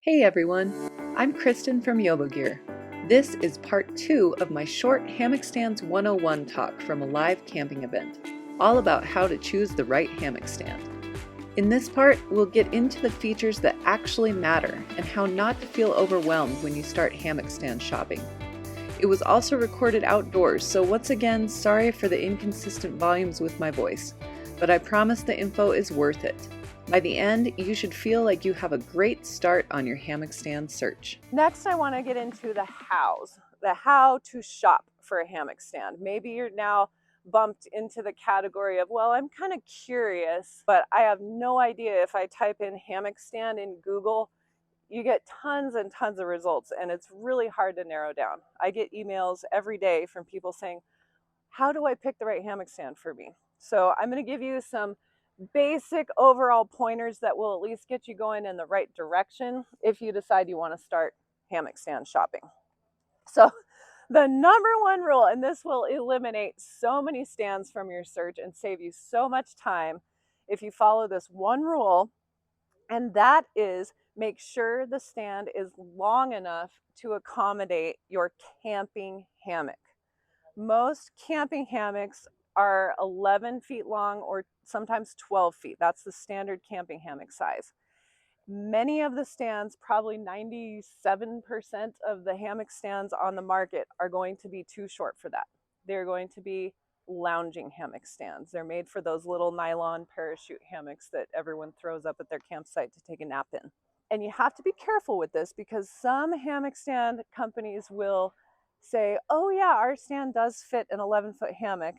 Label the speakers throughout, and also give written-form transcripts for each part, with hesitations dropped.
Speaker 1: Hey everyone, I'm Kristen from YOBOgear. This is part 2 of my short Hammock Stands 101 talk from a live camping event, all about how to choose the right hammock stand. In this part, we'll get into the features that actually matter and how not to feel overwhelmed when you start hammock stand shopping. It was also recorded outdoors, so once again, sorry for the inconsistent volumes with my voice, but I promise the info is worth it. By the end, you should feel like you have a great start on your hammock stand search.
Speaker 2: Next, I want to get into the how to shop for a hammock stand. Maybe you're now bumped into the category of, well, I'm kind of curious, but I have no idea. If I type in hammock stand in Google, you get tons and tons of results, and it's really hard to narrow down. I get emails every day from people saying, how do I pick the right hammock stand for me? So I'm going to give you some basic overall pointers that will at least get you going in the right direction if you decide you want to start hammock stand shopping. So the number one rule, and this will eliminate so many stands from your search and save you so much time if you follow this one rule, and that is make sure the stand is long enough to accommodate your camping hammock. Most camping hammocks are 11 feet long or sometimes 12 feet. That's the standard camping hammock size. Many of the stands, probably 97% of the hammock stands on the market, are going to be too short for that. They're going to be lounging hammock stands. They're made for those little nylon parachute hammocks that everyone throws up at their campsite to take a nap in. And you have to be careful with this because some hammock stand companies will say, oh yeah, our stand does fit an 11-foot hammock.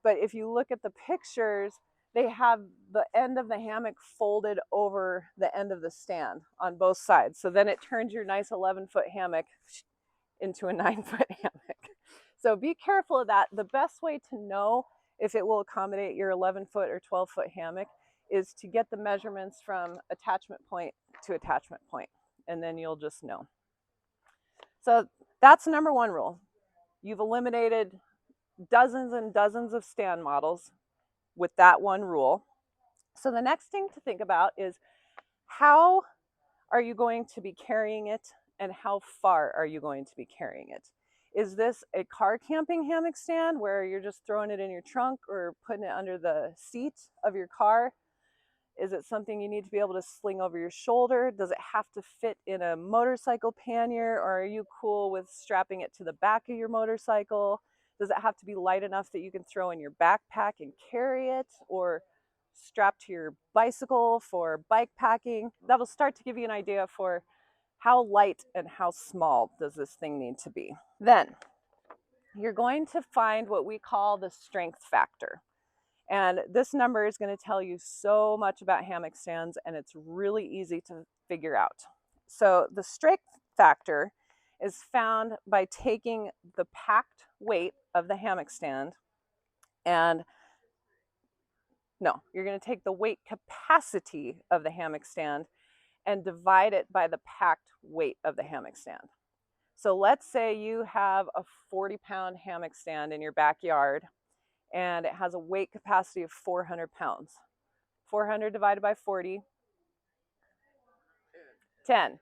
Speaker 2: But if you look at the pictures, they have the end of the hammock folded over the end of the stand on both sides. So then it turns your nice 11-foot hammock into a 9-foot hammock. So be careful of that. The best way to know if it will accommodate your 11-foot or 12-foot hammock is to get the measurements from attachment point to attachment point, and then you'll just know. So that's number one rule. You've eliminated dozens and dozens of stand models with that one rule. So the next thing to think about is, how are you going to be carrying it and how far are you going to be carrying it? Is this a car camping hammock stand where you're just throwing it in your trunk or putting it under the seat of your car? Is it something you need to be able to sling over your shoulder? Does it have to fit in a motorcycle pannier, or are you cool with strapping it to the back of your motorcycle? Does it have to be light enough that you can throw in your backpack and carry it, or strap to your bicycle for bike packing? That'll start to give you an idea for how light and how small does this thing need to be. Then you're going to find what we call the strength factor. And this number is going to tell you so much about hammock stands, and it's really easy to figure out. So the strength factor is found by taking the packed weight of the hammock stand and you're going to take the weight capacity of the hammock stand and divide it by the packed weight of the hammock stand. So let's say you have a 40-pound hammock stand in your backyard and it has a weight capacity of 400 pounds. 400 divided by 40, 10.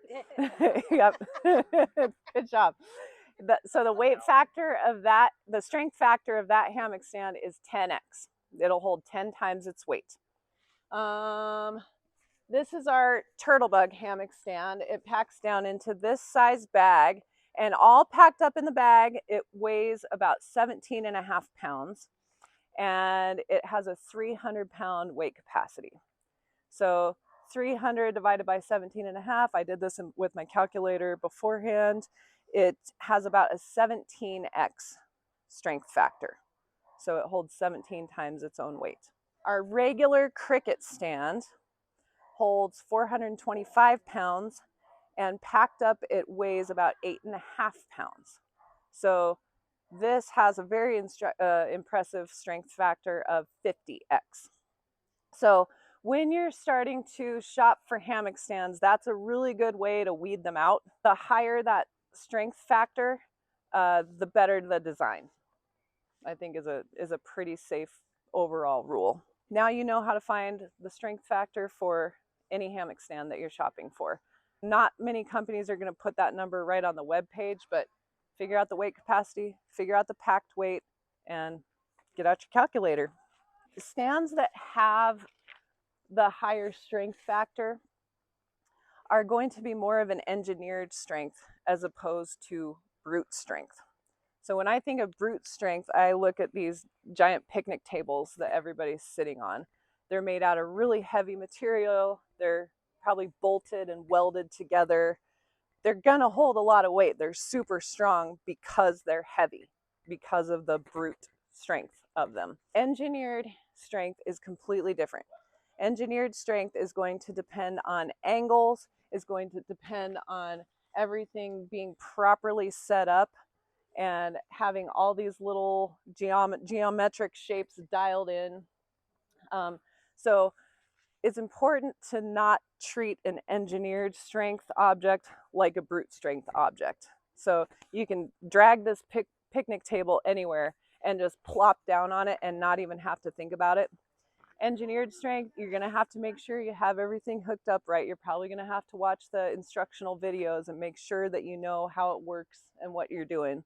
Speaker 2: Yep, good job. So the weight factor of that, the strength factor of that hammock stand is 10x. It'll hold 10 times its weight. This is our turtle bug hammock stand. It packs down into this size bag, and all packed up in the bag, it weighs about 17.5 pounds. And it has a 300-pound weight capacity. So 300 divided by 17.5, I did this with my calculator beforehand. It has about a 17x strength factor. So it holds 17 times its own weight. Our regular cricket stand holds 425 pounds, and packed up it weighs about 8.5 pounds. So this has a very impressive strength factor of 50x. So when you're starting to shop for hammock stands, that's a really good way to weed them out. The higher that strength factor, the better the design, I think is a pretty safe overall rule. Now you know how to find the strength factor for any hammock stand that you're shopping for. Not many companies are going to put that number right on the web page, but figure out the weight capacity, figure out the packed weight, and get out your calculator. Stands that have the higher strength factor are going to be more of an engineered strength as opposed to brute strength. So when I think of brute strength, I look at these giant picnic tables that everybody's sitting on. They're made out of really heavy material. They're probably bolted and welded together. They're gonna hold a lot of weight. They're super strong because they're heavy, because of the brute strength of them. Engineered strength is completely different. Engineered strength is going to depend on angles, is going to depend on everything being properly set up and having all these little geometric shapes dialed in. So it's important to not treat an engineered strength object like a brute strength object. So you can drag this picnic table anywhere and just plop down on it and not even have to think about it. Engineered strength, you're going to have to make sure you have everything hooked up right. You're probably going to have to watch the instructional videos and make sure that you know how it works and what you're doing.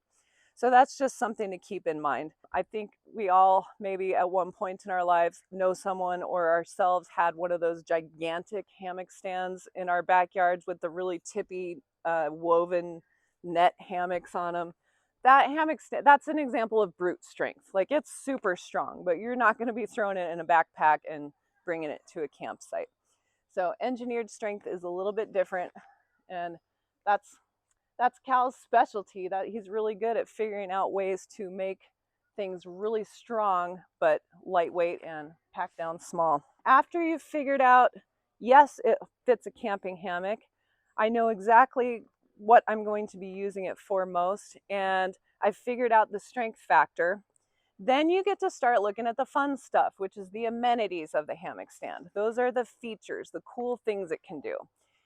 Speaker 2: So that's just something to keep in mind. I think we all maybe at one point in our lives know someone or ourselves had one of those gigantic hammock stands in our backyards with the really tippy woven net hammocks on them. That hammock stand, that's an example of brute strength. Like, it's super strong, but you're not going to be throwing it in a backpack and bringing it to a campsite. So engineered strength is a little bit different, and that's Cal's specialty. That he's really good at figuring out ways to make things really strong but lightweight and packed down small. After you've figured out, yes, it fits a camping hammock, I know exactly what I'm going to be using it for most, and I've figured out the strength factor. Then you get to start looking at the fun stuff, which is the amenities of the hammock stand. Those are the features, the cool things it can do.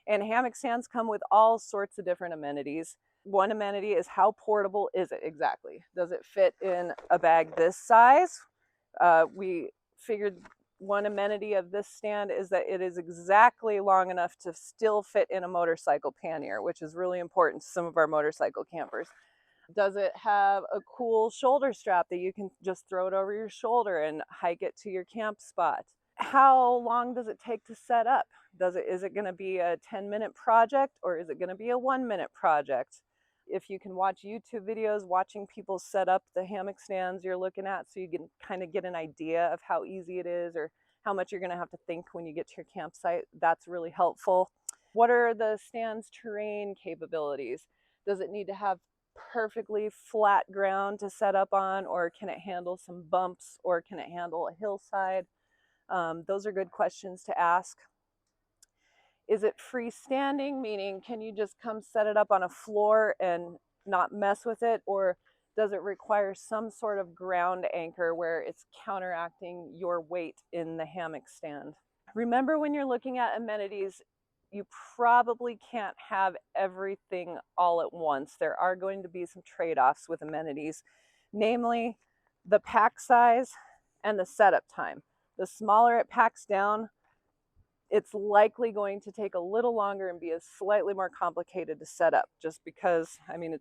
Speaker 2: And hammock stands come with all sorts of different amenities. One amenity is, how portable is it exactly? Does it fit in a bag this size? We figured one amenity of this stand is that it is exactly long enough to still fit in a motorcycle pannier, which is really important to some of our motorcycle campers. Does it have a cool shoulder strap that you can just throw it over your shoulder and hike it to your camp spot? How long does it take to set up? Is it going to be a 10-minute project, or is it going to be a 1-minute project? If you can watch YouTube videos watching people set up the hammock stands you're looking at, so you can kind of get an idea of how easy it is or how much you're going to have to think when you get to your campsite, that's really helpful. What are the stand's terrain capabilities? Does it need to have perfectly flat ground to set up on, or can it handle some bumps, or can it handle a hillside? Those are good questions to ask. Is it freestanding, meaning can you just come set it up on a floor and not mess with it, or does it require some sort of ground anchor where it's counteracting your weight in the hammock stand? Remember, when you're looking at amenities, you probably can't have everything all at once. There are going to be some trade-offs with amenities, namely the pack size and the setup time. The smaller it packs down, it's likely going to take a little longer and be a slightly more complicated to set up, just because, I mean,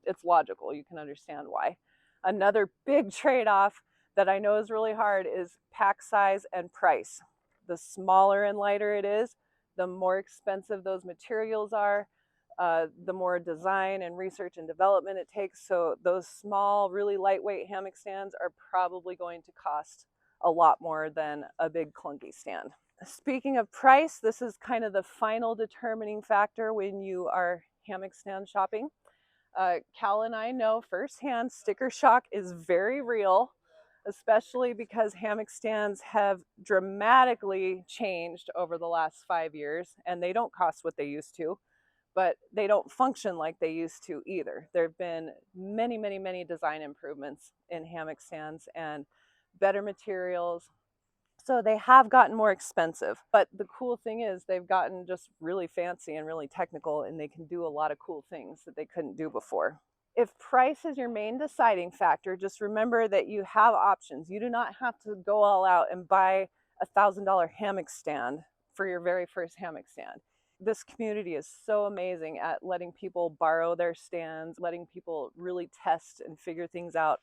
Speaker 2: it's logical. You can understand why. Another big trade-off that I know is really hard is pack size and price. The smaller and lighter it is, the more expensive those materials are, the more design and research and development it takes. So those small, really lightweight hammock stands are probably going to cost a lot more than a big clunky stand. Speaking of price, this is kind of the final determining factor when you are hammock stand shopping. Cal and I know firsthand sticker shock is very real, especially because hammock stands have dramatically changed over the last 5 years, and they don't cost what they used to, but they don't function like they used to either. There have been many, many, many design improvements in hammock stands and better materials. So they have gotten more expensive, but the cool thing is they've gotten just really fancy and really technical, and they can do a lot of cool things that they couldn't do before. If price is your main deciding factor, just remember that you have options. You do not have to go all out and buy $1,000 hammock stand for your very first hammock stand. This community is so amazing at letting people borrow their stands, letting people really test and figure things out.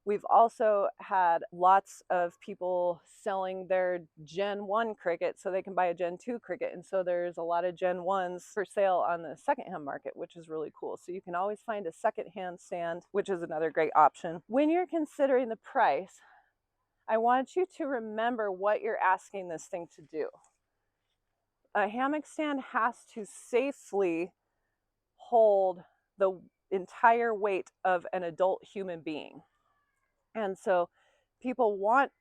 Speaker 2: We've also had lots of people selling their Gen 1 cricket so they can buy a Gen 2 cricket. And so there's a lot of Gen 1s for sale on the secondhand market, which is really cool. So you can always find a secondhand stand, which is another great option. When you're considering the price, I want you to remember what you're asking this thing to do. A hammock stand has to safely hold the entire weight of an adult human being. And so people want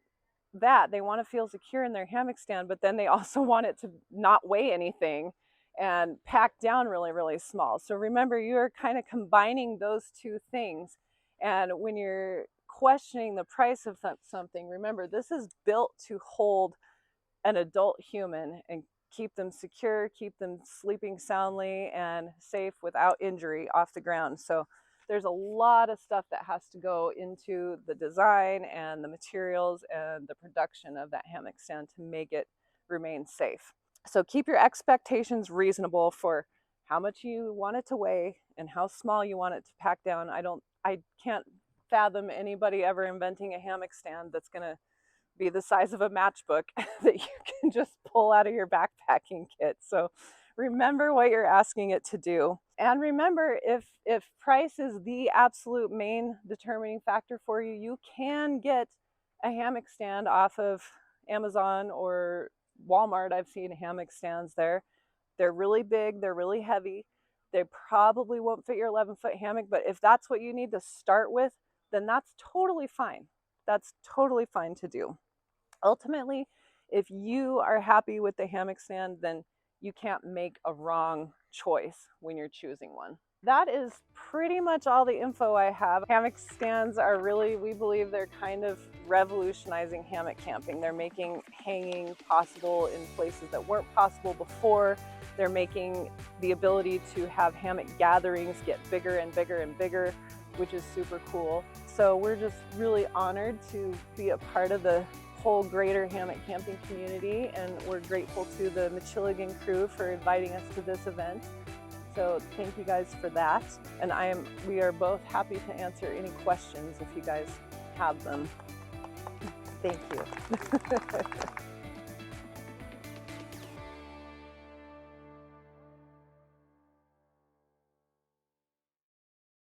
Speaker 2: that. They want to feel secure in their hammock stand, but then they also want it to not weigh anything and pack down really, really small. So remember, you're kind of combining those two things. And when you're questioning the price of something, remember, this is built to hold an adult human and keep them secure, keep them sleeping soundly and safe without injury off the ground. So there's a lot of stuff that has to go into the design and the materials and the production of that hammock stand to make it remain safe. So keep your expectations reasonable for how much you want it to weigh and how small you want it to pack down. I can't fathom anybody ever inventing a hammock stand that's going to be the size of a matchbook that you can just pull out of your backpacking kit. So remember what you're asking it to do. And remember, if price is the absolute main determining factor for you, you can get a hammock stand off of Amazon or Walmart. I've seen hammock stands there. They're really big, they're really heavy. They probably won't fit your 11-foot hammock, but if that's what you need to start with, then that's totally fine. That's totally fine to do. Ultimately, if you are happy with the hammock stand, then you can't make a wrong choice when you're choosing one. That is pretty much all the info I have. Hammock stands are really, we believe they're kind of revolutionizing hammock camping. They're making hanging possible in places that weren't possible before. They're making the ability to have hammock gatherings get bigger and bigger and bigger, which is super cool. So we're just really honored to be a part of the whole greater hammock camping community, and we're grateful to the Michiligan crew for inviting us to this event. So thank you guys for that. And we are both happy to answer any questions if you guys have them. Thank you.